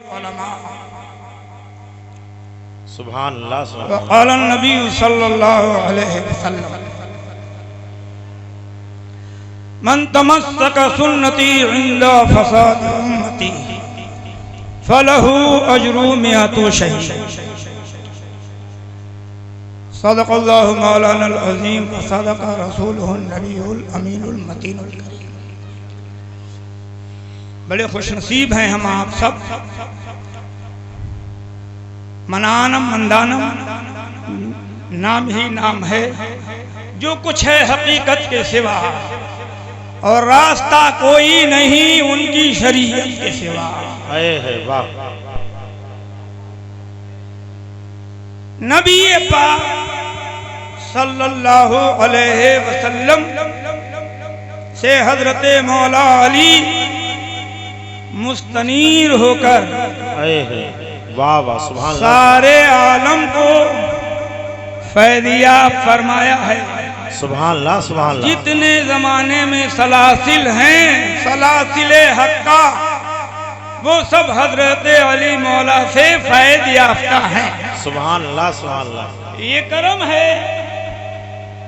उलमा। सुभान अल्लाह। क़ाल नबी सल्लल्लाहु अलैहि वसल्लम मन तमस्सक सुन्नती इंदा फसाद उम्मती फलहु अजरु मिअतु शहीद। सदक़ल्लाहु मौलाना अज़ीम व सदक़ रसूलुहुन नबियुल अमीनुल मतीनुल करीम। बड़े खुशनसीब हैं हम आप सब। मनानम मंदानम नाम ही नाम है, जो कुछ है हकीकत के सिवा, और रास्ता कोई नहीं उनकी शरीयत के सिवा। है वाह। नबी पाक सल्लल्लाहु अलैहि वसल्लम से हजरत मौला अली मुस्तनीर होकर वाह वाह सुभान अल्लाह, सारे आलम को फैदिया फरमाया है। सुभान अल्लाह सुभान अल्लाह। जितने जमाने में सलासिल हैं, सलासिले हक्का, वो सब हजरत अली मौला से फैद याफ्ता हैं। सुभान अल्लाह सुभान अल्लाह। ये करम है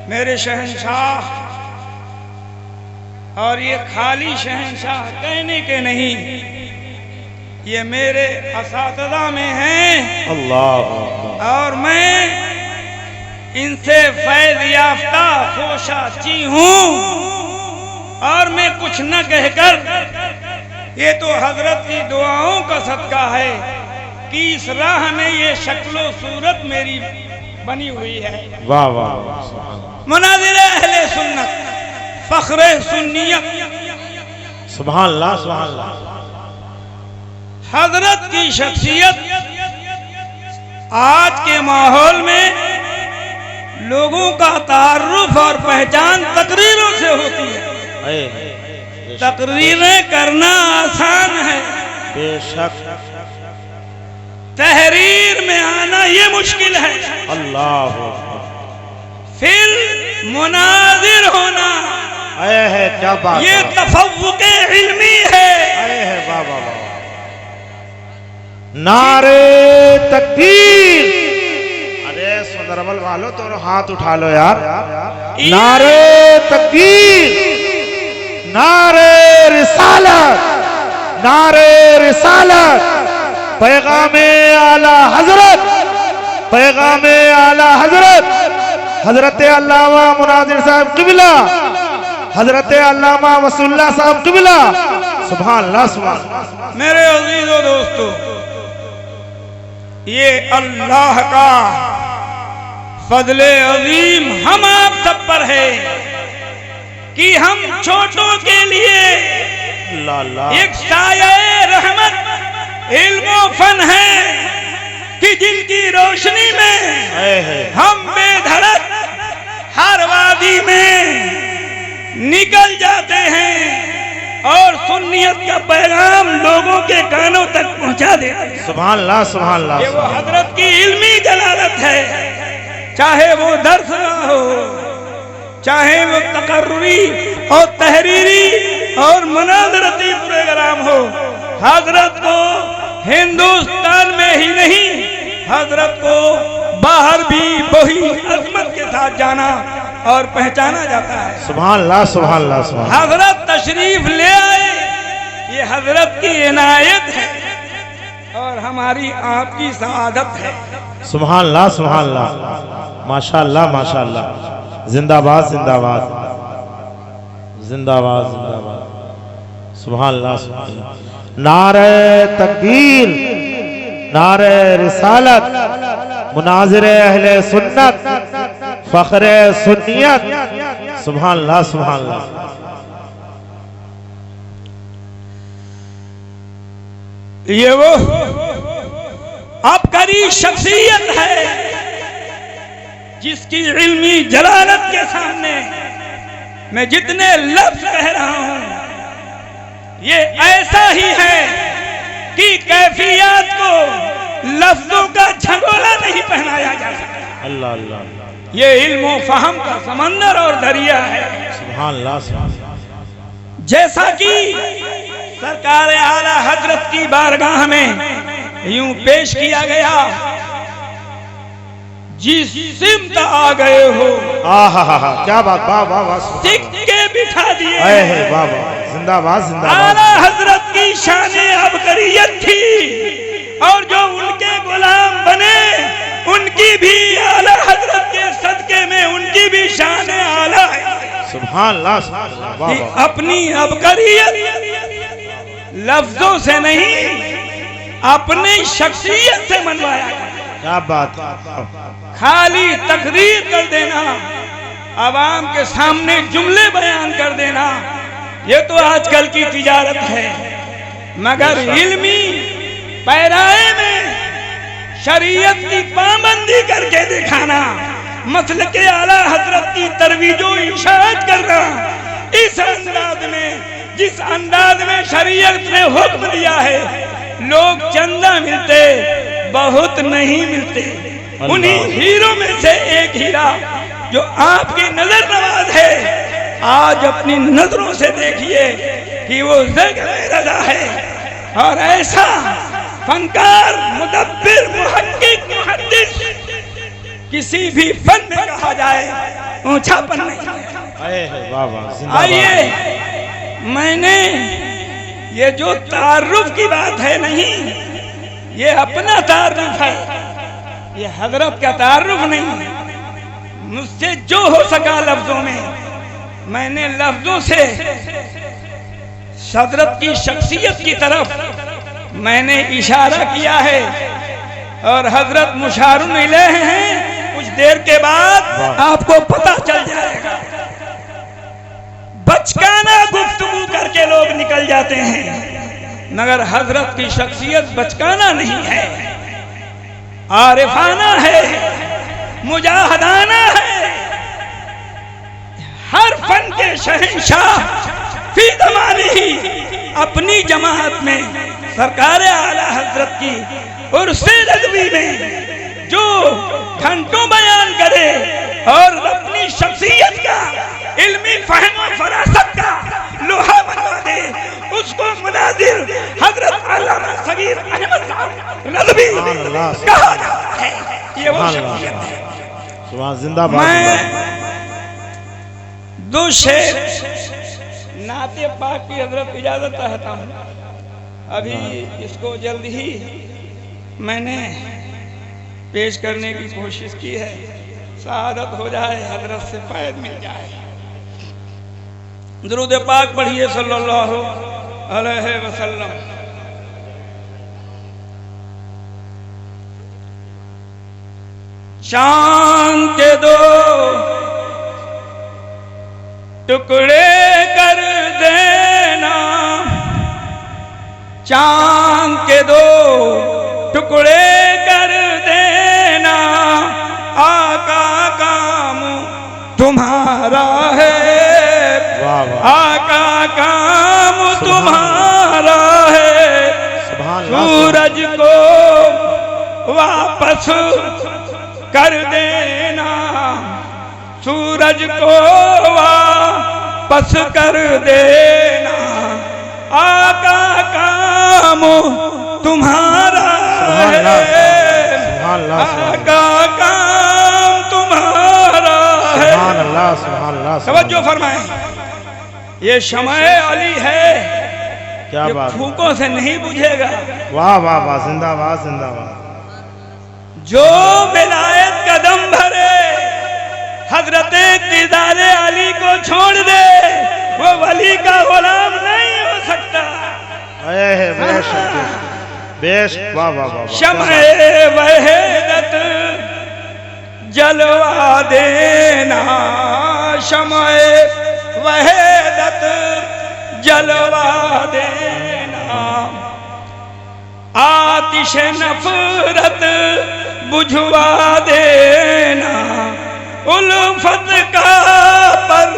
मेरे शहंशाह, और ये खाली शहंशाह कहने के नहीं, ये मेरे असातिज़ा में हैं। अल्लाह। और मैं इनसे फैज़ याफ्ता खोशाची हूँ, और मैं कुछ न कहकर, ये तो हजरत की दुआओं का सदका है कि इस राह में ये शक्लो सूरत मेरी बनी हुई है। वाह वाह। मुनाज़िर अहले सुन्नत, फ़ख्रे सुन्नियत, सुभान अल्लाह सुभान अल्लाह। हजरत की शख्सियत आज के माहौल में लोगों का तारुफ और पहचान तकरीरों से होती है। तकरीरें करना आसान है, बेशक। तहरीर में आना ये मुश्किल है। अल्लाह। फिर मुनाजिर होना है क्या बात, ये तफव्वुक़े इल्मी है। वाह वाह वाह। नारे तकबीर। अरे सुंदरबल वालों तो हाथ उठा लो यार। नारे तकबीर, नारे रिसालत, नारे रिसालत, पैगामे आला हजरत, पैगामे आला हजरत, हजरत अल्लामा मुनाजिर साहब क़िबला, हजरत अल्लामा वसुल्ला साहब क़िबला। सुभान अल्लाह सुभान अल्लाह। मेरे अजीजों दोस्तों, ये अल्लाह का फजले अजीम हम आप सब पर है कि हम छोटों के लिए एक साया रहमत इल्म फन है कि जिनकी रोशनी में हम बेधड़क हर वादी में निकल जाते हैं और सुन्नियत का पैगाम लोगों के कानों तक पहुंचा देते हैं। सुभान अल्लाह सुभान अल्लाह। ये वो हजरत की इल्मी जलालत है, चाहे वो दर्स हो, चाहे वो तकर्रुरी और तहरीरी और मुनाज़रती प्रोग्राम हो। हजरत को हिंदुस्तान में ही नहीं, हजरत को बाहर भी वही अजमत के साथ जाना और पहचाना जाता है। सुभान अल्लाह सुभान अल्लाह सुभान। हजरत तशरीफ ले आए, ये हजरत की इनायत है और हमारी आपकी सआदत है। सुभान अल्लाह सुभान अल्लाह। माशाअल्लाह माशाअल्लाह। जिंदाबाद जिंदाबाद जिंदाबाद जिंदाबाद। सुभान अल्लाह सुभान अल्लाह। नारे तकबीर, नारे रिसालत, मुनाज़िर अहले सुन्नत, फ़ख्रे सुन्नियत। सुभान अल्लाह सुभान अल्लाह। ये वो आबकारी शख्सियत है जिसकी इल्मी जलालत के सामने मैं जितने लफ्ज कह रहा हूं, ये ऐसा ही है कि कैफियत को लफ्जों का झगोला नहीं पहनाया जा सकता। अल्लाह अल्लाह। ये इल्म और फहम का समंदर और दरिया है। सुभान अल्लाह सुभान अल्लाह। जैसा कि सरकार आला हजरत की बारगाह में यूं पेश किया गया, जिस सिमत आ गए हो आहा क्या बात, वाह वाह वाह, सिक्के बिठा दिए। वाह वाह, जिंदाबाद जिंदाबाद। आला हजरत की शान अबकरियत थी और जो उनके गुलाम बने उनकी भी आला हजरत के सदके में उनकी भी शान आला है। सुभान अल्लाह, सुभान अल्लाह, वाह कि वाह। अपनी अबकरियत लफ्जों से नहीं अपनी शख्सियत से मनवाया। क्या बात है। खाली तकरीर कर देना, आवाम के सामने जुमले बयान कर देना, ये तो आजकल की तिजारत है। मगर इल्मी पैराए में शरीयत की पाबंदी करके दिखाना, मसल के आला हजरत की तरवीजो इशाअत करना, इस अंदाज में जिस अंदाज में शरीयत ने हुक्म दिया है, लोग चंदा मिलते बहुत नहीं मिलते। उन्हीं हीरों में से एक हीरा जो आपकी नजर नवाज है, आज अपनी नजरों से देखिए कि वो ज़ग़्र रज़ा है। और ऐसा फनकार, मुदब्बिर, मुहक्किक, मुहद्दिस किसी भी फन में कहा जाए ऊंचापन नहीं है। वाह वाह, जिंदाबाद। आइए, मैंने ये जो तारुफ की बात है नहीं, ये अपना तारुफ है, ये हजरत का तारुफ नहीं। मुझसे जो हो सका लफ्जों में, मैंने लफ्जों से हजरत की शख्सियत की तरफ मैंने इशारा किया है। और हजरत मुशारुन इलैह हैं, कुछ देर के बाद आपको पता चल जाएगा। बचकाना गुफ्तगू करके लोग निकल जाते हैं, मगर हजरत की शख्सियत बचकाना नहीं है, आरिफाना है, मुजाहदाना है। हर फन के शहंशाह फी ज़माने ही अपनी जमात में सरकार आला हजरत की उर्से रज़वी में जो घंटों बयान करे और अपनी शख्सियत का इल्मी फहम और फरासत का लोहा बनवा दे, उसको मुनाजिर हजरत अल्लामा सगीर अहमद साहब रज़वी कहा जाता है। ये वो शख्सियत है। जिंदाबाद। मैं दो शेर नाते पाक की हजरत इजाजत चाहता हूँ। अभी इसको जल्द ही मैंने पेश करने की कोशिश की है, शहादत हो जाए, हजरत से फैद मिल जाए। दुरूद पाक पढ़िए सल्लल्लाहु अलैहि वसल्लम। चांद के दो टुकड़े कर देना, चांद के दो टुकड़े कर देना, आका काम तुम्हारा है, आका काम तुम्हारा है। सूरज को वापस कर देना, सूरज को वापस कर देना, आका काम तुम्हारा है, आका काम तुम्हारा है। तवज्जो फरमाएं, ये शमाए अली है, क्या बात, फूकों से नहीं बुझेगा। वाह वाह वाह, जिंदाबाद जिंदाबाद। जो विलायत कदम भरे हजरते किरदारे अली को छोड़ दे, वो वली का गुलाम नहीं हो सकता। बेशक, वाह वाह वाह। शम्ए वहदत जलवा देना, शम्ए वहदत जलवा देना, आतिश नफरत बुझवा देना, उल्फत का पर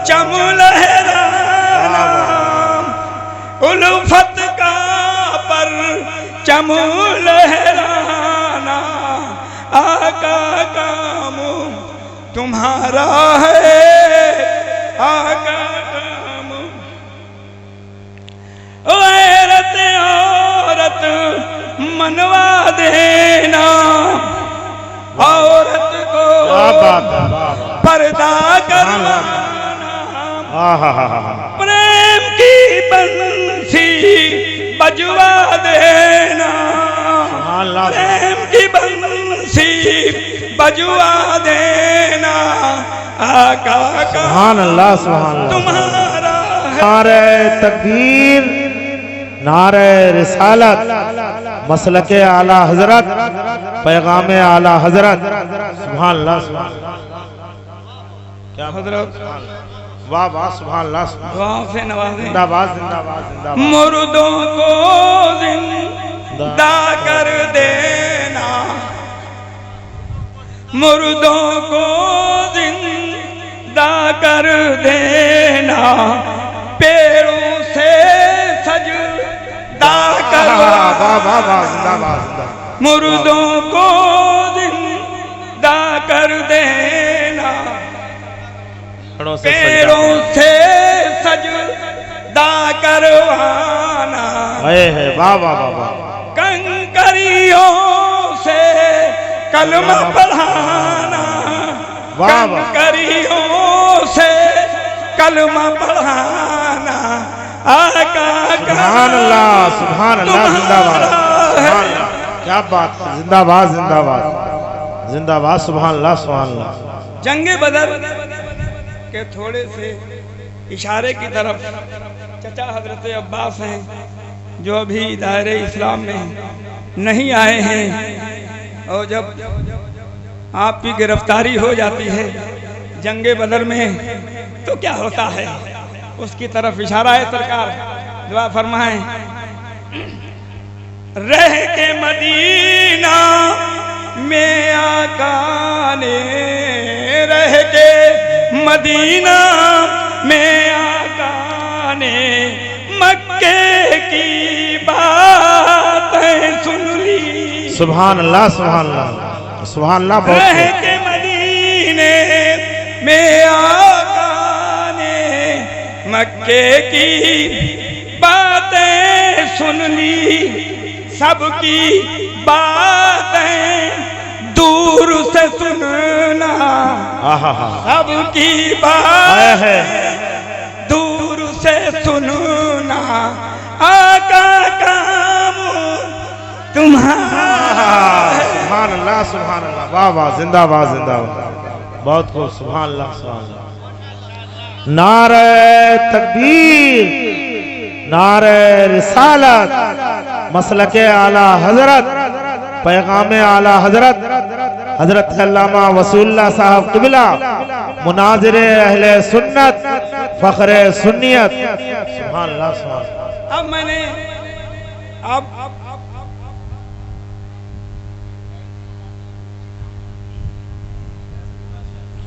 चम लहराना, उल्फत का पर चम लहराना, आका काम तुम्हारा है, आका काम। गैरत औरत मनवा देना, औरत को क्या बात है, वाह, वाह। पर्दा करवाना, प्रेम की बंसी बजवा देना, प्रेम की बंसी बजवा देना, आका का सुभान अल्लाह, सुभान अल्लाह। तुम्हारा है। नारे तकबीर, नारे रिसालत, मसलके आला हजरत, पैगाम आला हजरत। सुभान अल्लाह, सुभान अल्लाह। क्या हजरत वाह वाह, सुभान अल्लाह, सुभान अल्लाह। दुआओं से नवाजें। जिंदाबाद, जिंदाबाद, जिंदाबाद। मुर्दों को जिंदा कर देना, मुर्दों को जिंदा कर देना, पैरों से सजदा करवा, वाह वाह वाह, जिंदाबाद, जिंदाबाद। मुर्दों को जिंदा कर देना, पैरों से सजदा करवाना, है वाह वाह वाह वाह। कंकरियों से कलमा पढ़ाना, वाह वाह। कंकरियों से कलमा पढ़ाना, आका सुभान अल्लाह, सुभान अल्लाह, जिंदाबाद, सुभान अल्लाह। क्या बात है, जिंदाबाद, जिंदाबाद, जिंदाबाद, सुभान अल्लाह, सुभान अल्लाह। जंगे बदर के थोड़े से इशारे की तरफ चचा हजरत अब्बास हैं, जो अभी दायरे इस्लाम में नहीं आए हैं, और जब आपकी गिरफ्तारी हो जाती है जंगे बदर में तो क्या होता है, उसकी तरफ इशारा है। सरकार दुआ फरमाएं। रह के मदीना में आका ने, रह के मदीना में आका ने मक्के की बातें सुन ली। सुभान अल्लाह, सुभान अल्लाह, सुभान अल्लाह। रह के मदीने में आका ने मक्के की बातें सुन ली, सबकी बातें दूर से सुनना, सबकी बातें दूर से सुनना, आका काम तुम्हारा। सुभान अल्लाह, सुभान अल्लाह, वाह वाह, जिंदाबाद, जिंदाबाद। बहुत खूब, सुभान अल्लाह, सुभान अल्लाह। नारे तकबीर, नारे रिसालत, मसलके आला हजरत, पैगाम आला हजरत, हजरत अल्लामा वसूलुल्लाह साहब क़िबला, मुनाज़िरे अहले सुन्नत, फ़ख्रे सुन्नियत। सुभान अल्लाह, सुभान अल्लाह। अब मैंने अब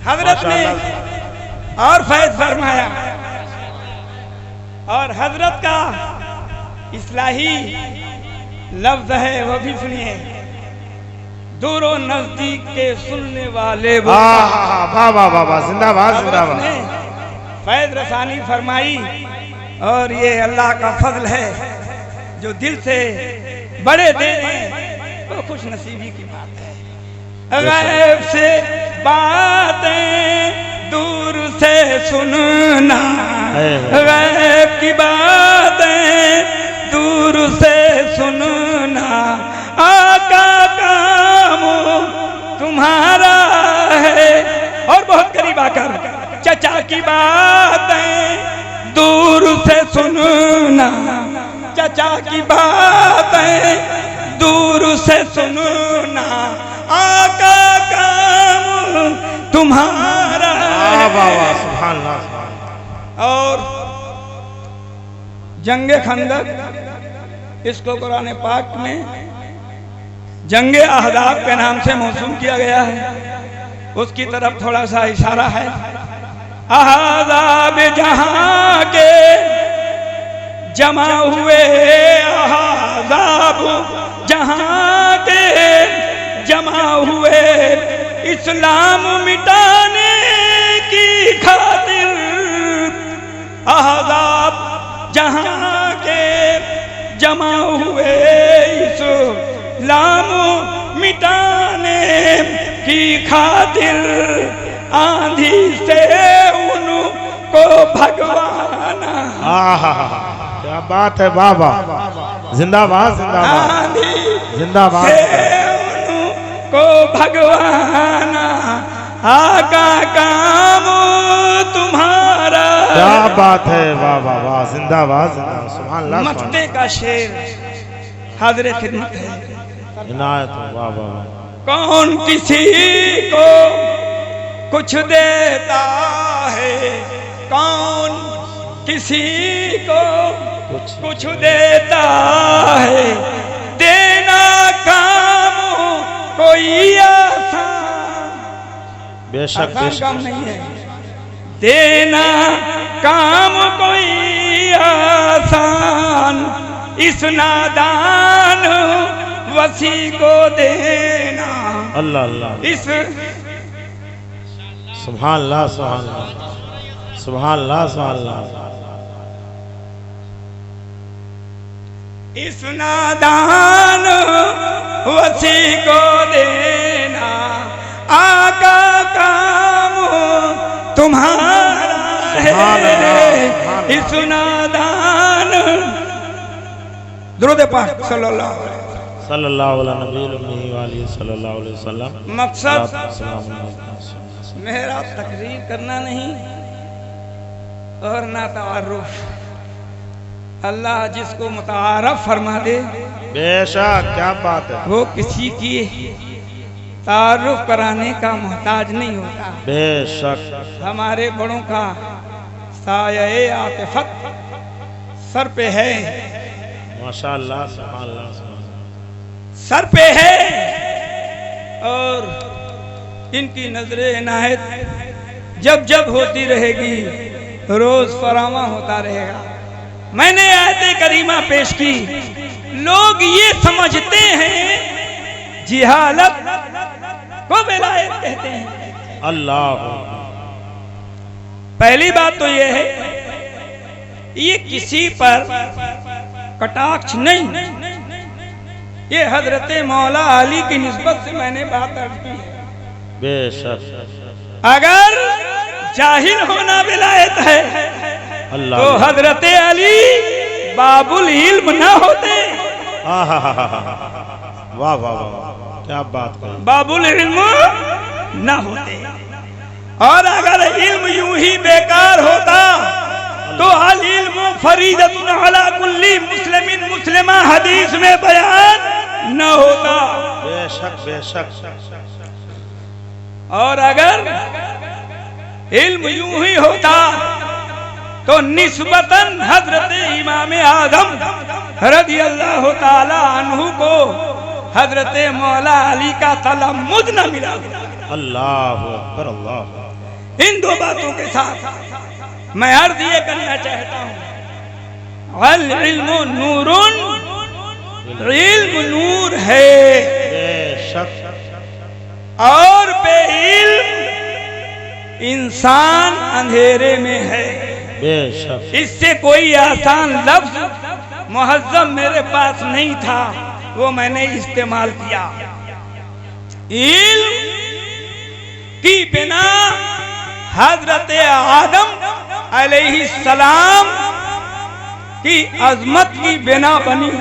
हजरत ने और फैज फरमाया, और हजरत का इस्लाही लफ्ज है वो भी सुनिए। दूरों नजदीक के सुनने वाले वो। वाह वाह वाह वाह, जिंदाबाद, जिंदाबाद। फैज रसानी फरमाई, और ये अल्लाह का फजल है जो दिल से बड़े दे दें, वो खुश नसीबी की बात है। गैब से बातें दूर से सुनना, गैब की बातें दूर से सुनना, आका काम तुम्हारा है। और बहुत करीब आकर चचा की बातें दूर से सुनना, चचा की बातें दूर से सुनना, आका काम तुम्हारा है। वाह वाह, सुभान अल्लाह, सुभान अल्लाह। और जंगे खंदक, इसको कुरान पाक में जंगे अहदाब के नाम से मौसूम किया गया है, उसकी तरफ थोड़ा सा इशारा है। अहदाब जहां के जमा हुए, अहदाब जहां के जमा हुए, इस्लाम मिटाने की खातिर। अहदाब जहां के जमा हुए इस्लाम मिटाने की खातिर आंधी से उनको भगवान। क्या बात है बाबा, जिंदाबाद जिंदाबाद आंधी जिंदाबाद। से उनको भगवान आका काम तुम्हारा। क्या बात है बाबा, वाह जिंदाबाद जिंदाबाद, सुभान अल्लाह। मक्ते का शेर हाज़िर खिदमत है। इनायत हो, वाह वाह वाह। कौन किसी को कुछ देता है, कौन किसी को कुछ देता है, देना काम कोई आसान। बेशक आसान बेशक। काम नहीं है, देना काम कोई आसान, इस नादान वसी को देना। अल्लाह अल्लाह, इस सुभान अल्लाह सुभान अल्लाह सुभान अल्लाह सुभान अल्लाह। इस नादान वसी को देना, आका काम तुम्हारा है। इस नादान दुरूद पाक सल्लल्लाहु अलैहि वसल्लम। सल्लल्लाहु अलैहि वसल्लम। मकसद मेरा तकरीर करना नहीं और ना तारुफ। अल्लाह जिसको मुतारफ फरमा दे, बेशक, क्या बात है, वो किसी की तारुफ कराने का मोहताज नहीं होता। बेशक। हमारे बड़ों का साये आतिफत सर पे है, माशाअल्लाह, सुभान अल्लाह सुभान अल्लाह। सर पे है, और इनकी नजरे इनायत जब जब होती रहेगी, रोज फरामा होता रहेगा। मैंने आयत करीमा पेश की, लोग ये समझते हैं जिहालत को विलायत कहते हैं। अल्लाह। पहली बात तो ये है, ये किसी पर कटाक्ष नहीं, ये हजरत मौला अली की निस्बत से मैंने बात अर्ज की है। बेशक। अगर जाहिल होना विलायत है अल्लाह। तो हजरत अली बाबुल इल्म ना होते। वाह वाह वाह, क्या बात कर, बाबुल इल्म ना होते। और अगर इल्म यूं ही बेकार होता तो अल इल्म फरीदतुन अला कुल्ली मुस्लिमिन मुस्लिमा हदीस में बयान न होता। बेशक बेशक। और अगर इल्म यूं ही होता तो निस्बतन हजरत इमाम आदम रज़ियल्लाहु ताला अन्हु को हजरत मौला अली का तलम्मुद न मिला। अल्लाह अकबर, अल्लाह। इन दो बातों के साथ मैं अर्ज ये करना चाहता हूँ, अल इल्मु नूरुन, इल्म नूर है, बेशक। और बेइल्म इंसान अंधेरे में है। बेशक। इससे कोई आसान लफ्ज मुहज्जम मेरे पास नहीं था, वो मैंने इस्तेमाल किया। इल्म की बिना हजरत आदम अलैहिस्सलाम की अजमत की बिना बनी,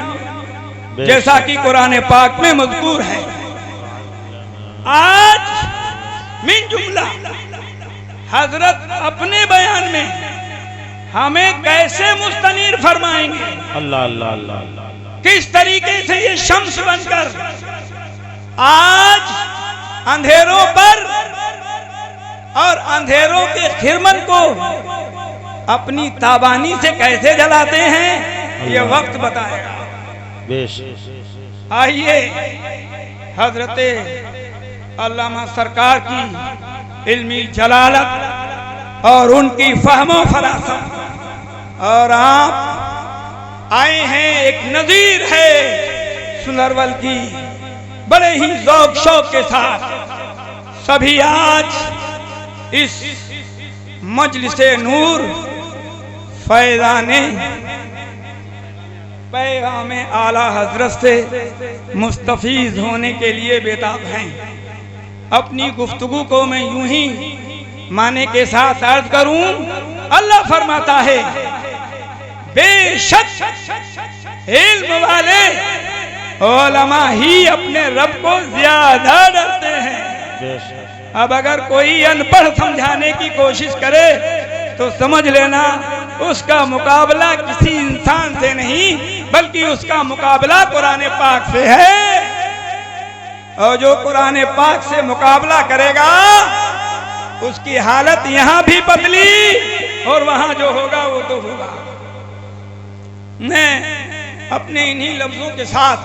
जैसा कि कुरान पाक में मज़कूर है। आज मिन जुमला हजरत अपने बयान में हमें कैसे मुस्तनीर फरमाएंगे, अल्लाह अल्लाह अल्लाह। किस तरीके से ये शम्स बनकर आज अंधेरों पर और अंधेरों के खिरमन को अपनी ताबानी से कैसे जलाते हैं, ये वक्त बताएगा। बेशक। आइए हजरत अल्लामा सरकार की इल्मी जलालत और उनकी फहमो फरासत, और आप आए हैं, एक नजीर है सुनरवल की, बड़े ही ज़ौक शौक के साथ सभी आज इस मजलिसे नूर फैज़ाने पैगाम आला हजरत से मुस्तफीज होने के लिए बेताब हैं। अपनी गुफ्तगू को मैं यूं ही माने के साथ अर्ज करूं। अल्लाह फरमाता है, बेशक इल्म वाले उलमा ही अपने रब को ज्यादा डरते हैं। अब अगर कोई अनपढ़ समझाने की कोशिश करे तो समझ लेना उसका मुकाबला किसी इंसान से नहीं बल्कि उसका मुकाबला कुरान पाक से है। और जो कुरान पाक से मुकाबला करेगा उसकी हालत यहाँ भी बदली और वहां जो होगा वो तो होगा। मैं अपने इन्हीं लफ्जों के साथ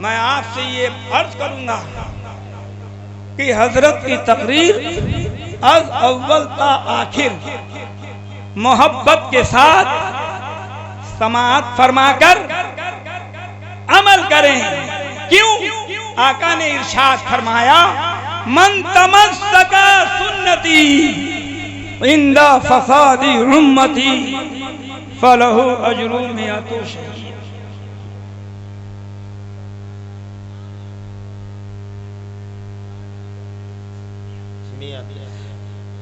मैं आपसे ये अर्ज करूंगा कि हजरत की तकरीर अज अव्वल ता आखिर मोहब्बत के साथ समाअत फरमाकर अमल करें। क्यों? आका ने इरशाद फरमाया, मन तमस्सका सुन्नती इंदा फसादी उम्मती फलहु अजरु मिअतु शहीद।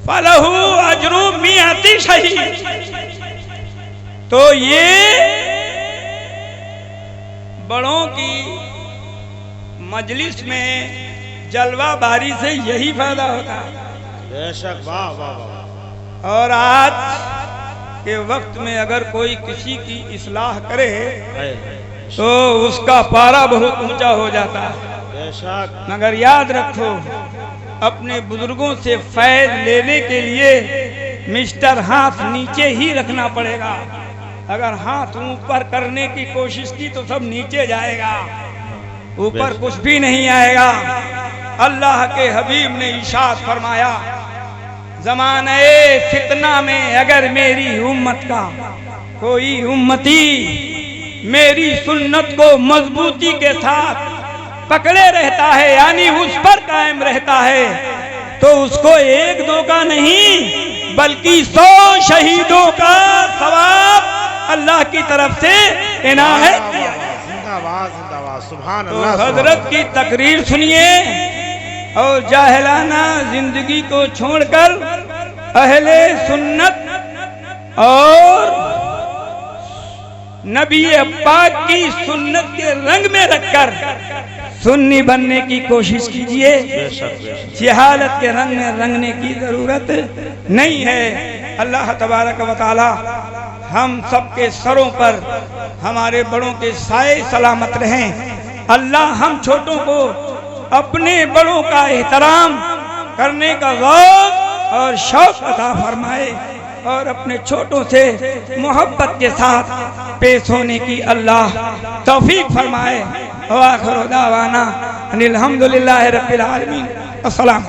फलहु अजरु मिअति शहीद। तो ये बड़ों की मजलिस में जलवा बारी से यही फायदा होता है। बेशक, वाह वाह वाह। और आज के वक्त में अगर कोई किसी की इस्लाह करे तो उसका पारा बहुत ऊंचा हो जाता है। बेशक। मगर याद रखो, अपने बुजुर्गों से फैज लेने के लिए मिस्टर हाथ नीचे ही रखना पड़ेगा। अगर हाथ ऊपर करने की कोशिश की तो सब नीचे जाएगा, ऊपर कुछ भी नहीं आएगा। अल्लाह के हबीब ने इरशाद फरमाया, ज़माने फितना में अगर मेरी उम्मत का कोई उम्मती मेरी सुन्नत को मजबूती के साथ पकड़े रहता है, यानी उस पर कायम रहता है, तो उसको एक दो का नहीं बल्कि 100 शहीदों का सवाब अल्लाह की तरफ से इनायत किया। जिंदाबाद जिंदाबाद, सुभान तो अल्लाह। हजरत की तकरीर सुनिए और जाहिलाना जिंदगी को छोड़कर अहले सुन्नत और नबी पाक की सुन्नत के रंग में रखकर सुन्नी बनने की कोशिश कीजिए। जहालत के रंग में रंगने की जरूरत नहीं है। अल्लाह तबारक व तआला हम सबके सरों पर हमारे बड़ों के साए सलामत रहें। अल्लाह हम छोटों को अपने बड़ों का एहतराम करने का ज़ौक़ और शौक़ अता फरमाए और अपने छोटों से मोहब्बत के साथ पेश होने की अल्लाह तौफीक फरमाए। व आखिरु दावाना अनिल हम्दुलिल्लाहि रब्बिल आलमीन। अस्सलाम।